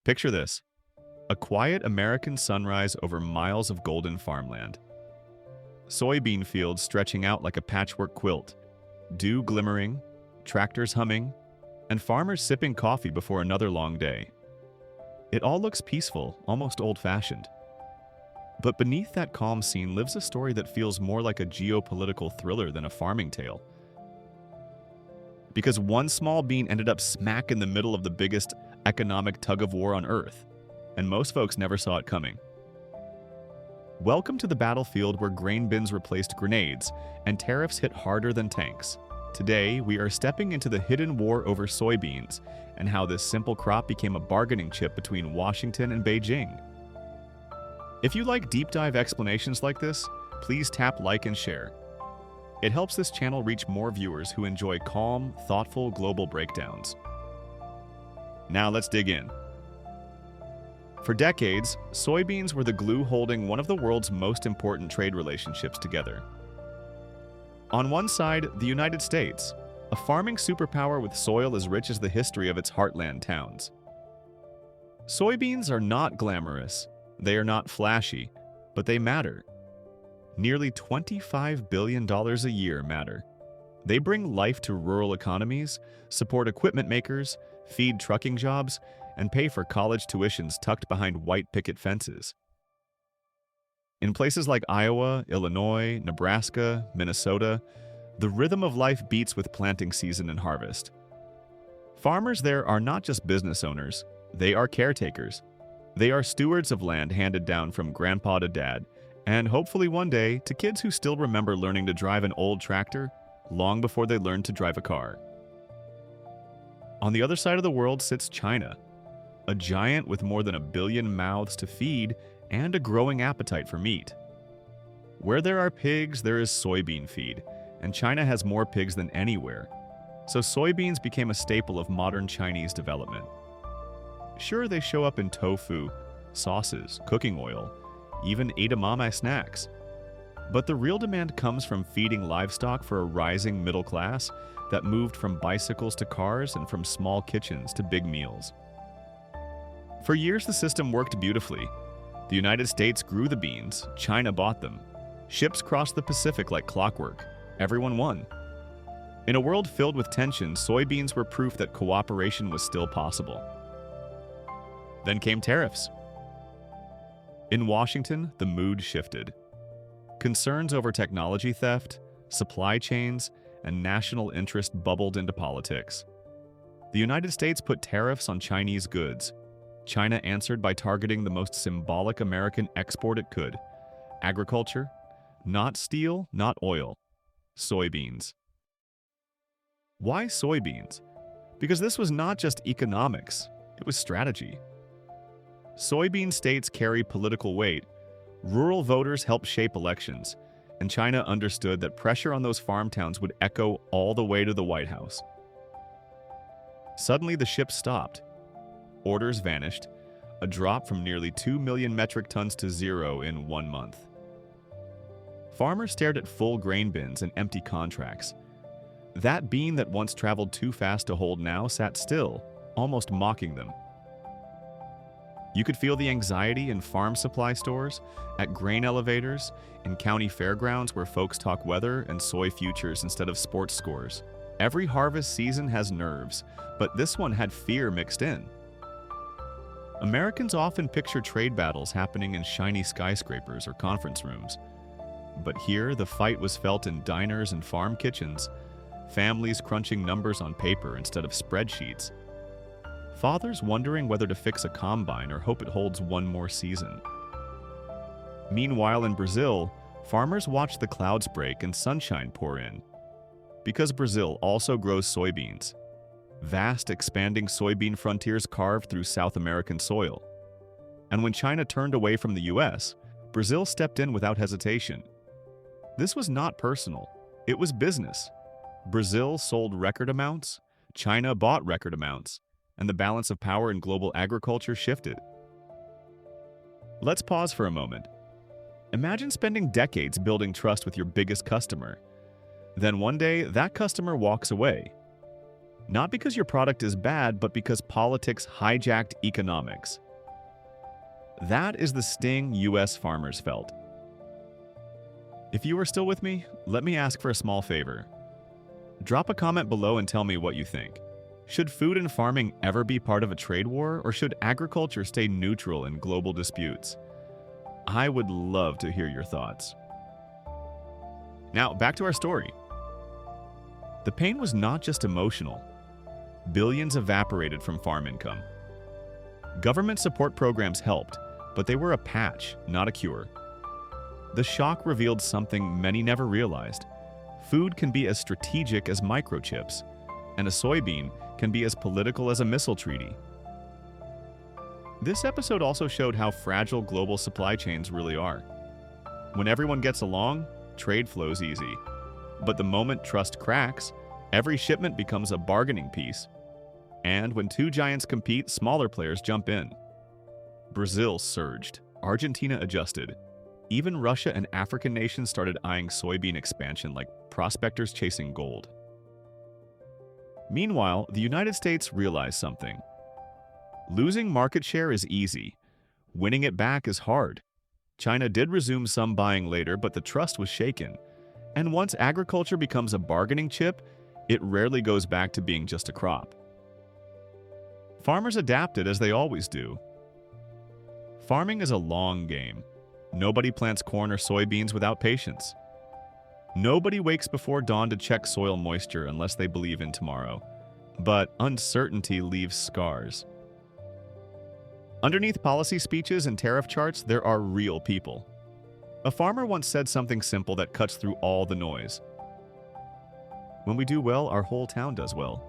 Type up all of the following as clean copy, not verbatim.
Picture this: a quiet American sunrise over miles of golden farmland. Soybean fields stretching out like a patchwork quilt, dew glimmering, tractors humming, and farmers sipping coffee before another long day. It all looks peaceful, almost old-fashioned. But beneath that calm scene lives a story that feels more like a geopolitical thriller than a farming tale. Because one small bean ended up smack in the middle of the biggest economic tug-of-war on Earth, and most folks never saw it coming. Welcome to the battlefield where grain bins replaced grenades and tariffs hit harder than tanks. Today, we are stepping into the hidden war over soybeans and how this simple crop became a bargaining chip between Washington and Beijing. If you like deep dive explanations like this, please tap like and share. It helps this channel reach more viewers who enjoy calm, thoughtful global breakdowns. Now let's dig in. For decades, soybeans were the glue holding one of the world's most important trade relationships together. On one side, the United States, a farming superpower with soil as rich as the history of its heartland towns. Soybeans are not glamorous, they are not flashy, but they matter. Nearly $25 billion a year matter. They bring life to rural economies, support equipment makers, feed trucking jobs, and pay for college tuitions tucked behind white picket fences. In places like Iowa, Illinois, Nebraska, Minnesota, the rhythm of life beats with planting season and harvest. Farmers there are not just business owners, they are caretakers. They are stewards of land handed down from grandpa to dad, and hopefully one day to kids who still remember learning to drive an old tractor long before they learned to drive a car. On the other side of the world sits China, a giant with more than 1 billion mouths to feed and a growing appetite for meat. Where there are pigs, there is soybean feed, and China has more pigs than anywhere, so soybeans became a staple of modern Chinese development. Sure, they show up in tofu, sauces, cooking oil, even edamame snacks. But the real demand comes from feeding livestock for a rising middle class that moved from bicycles to cars and from small kitchens to big meals. For years, the system worked beautifully. The United States grew the beans, China bought them. Ships crossed the Pacific like clockwork. Everyone won. In a world filled with tension, soybeans were proof that cooperation was still possible. Then came tariffs. In Washington, the mood shifted. Concerns over technology theft, supply chains, and national interest bubbled into politics. The United States put tariffs on Chinese goods. China answered by targeting the most symbolic American export it could: agriculture, not steel, not oil, soybeans. Why soybeans? Because this was not just economics, it was strategy. Soybean states carry political weight, rural voters help shape elections, and China understood that pressure on those farm towns would echo all the way to the White House. Suddenly the ships stopped. Orders vanished, a drop from nearly 2 million metric tons to zero in 1 month. Farmers stared at full grain bins and empty contracts. That bean that once traveled too fast to hold now sat still, almost mocking them. You could feel the anxiety in farm supply stores, at grain elevators, in county fairgrounds where folks talk weather and soy futures instead of sports scores. Every harvest season has nerves, but this one had fear mixed in. Americans often picture trade battles happening in shiny skyscrapers or conference rooms. But here, the fight was felt in diners and farm kitchens, families crunching numbers on paper instead of spreadsheets, fathers wondering whether to fix a combine or hope it holds one more season. Meanwhile, in Brazil, farmers watch the clouds break and sunshine pour in. Because Brazil also grows soybeans. Vast, expanding soybean frontiers carved through South American soil. And when China turned away from the US, Brazil stepped in without hesitation. This was not personal, it was business. Brazil sold record amounts, China bought record amounts, and the balance of power in global agriculture shifted. Let's pause for a moment. Imagine spending decades building trust with your biggest customer. Then one day, that customer walks away. Not because your product is bad, but because politics hijacked economics. That is the sting U.S. farmers felt. If you are still with me, let me ask for a small favor. Drop a comment below and tell me what you think. Should food and farming ever be part of a trade war, or should agriculture stay neutral in global disputes? I would love to hear your thoughts. Now, back to our story. The pain was not just emotional. Billions evaporated from farm income. Government support programs helped, but they were a patch, not a cure. The shock revealed something many never realized. Food can be as strategic as microchips, and a soybean can be as political as a missile treaty. This episode also showed how fragile global supply chains really are. When everyone gets along, trade flows easy. But the moment trust cracks, every shipment becomes a bargaining piece. And when two giants compete, smaller players jump in. Brazil surged, Argentina adjusted. Even Russia and African nations started eyeing soybean expansion like prospectors chasing gold. Meanwhile, the United States realized something. Losing market share is easy. Winning it back is hard. China did resume some buying later, but the trust was shaken. And once agriculture becomes a bargaining chip, it rarely goes back to being just a crop. Farmers adapted as they always do. Farming is a long game. Nobody plants corn or soybeans without patience. Nobody wakes before dawn to check soil moisture unless they believe in tomorrow. But uncertainty leaves scars. Underneath policy speeches and tariff charts, there are real people. A farmer once said something simple that cuts through all the noise. When we do well, our whole town does well.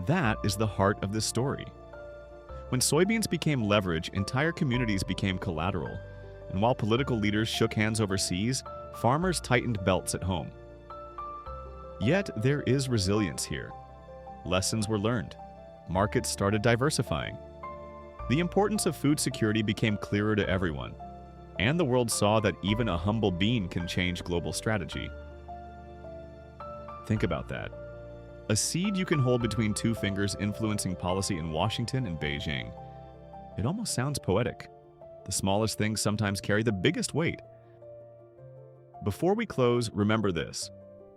That is the heart of this story. When soybeans became leverage, entire communities became collateral. And while political leaders shook hands overseas, farmers tightened belts at home. Yet there is resilience here. Lessons were learned. Markets started diversifying. The importance of food security became clearer to everyone. And the world saw that even a humble bean can change global strategy. Think about that. A seed you can hold between two fingers influencing policy in Washington and Beijing. It almost sounds poetic. The smallest things sometimes carry the biggest weight. Before we close, remember this.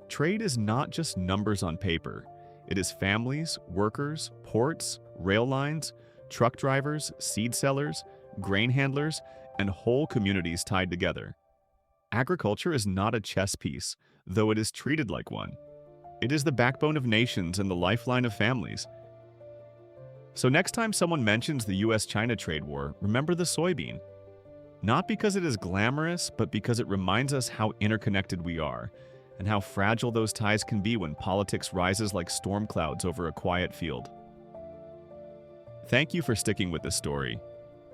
Trade is not just numbers on paper. It is families, workers, ports, rail lines, truck drivers, seed sellers, grain handlers, and whole communities tied together. Agriculture is not a chess piece, though it is treated like one. It is the backbone of nations and the lifeline of families. So next time someone mentions the US-China trade war, remember the soybean. Not because it is glamorous, but because it reminds us how interconnected we are, and how fragile those ties can be when politics rises like storm clouds over a quiet field. Thank you for sticking with this story.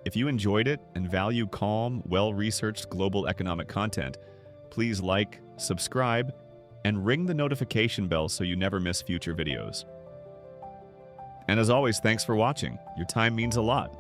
If you enjoyed it and value calm, well-researched global economic content, please like, subscribe, and ring the notification bell so you never miss future videos. And as always, thanks for watching. Your time means a lot.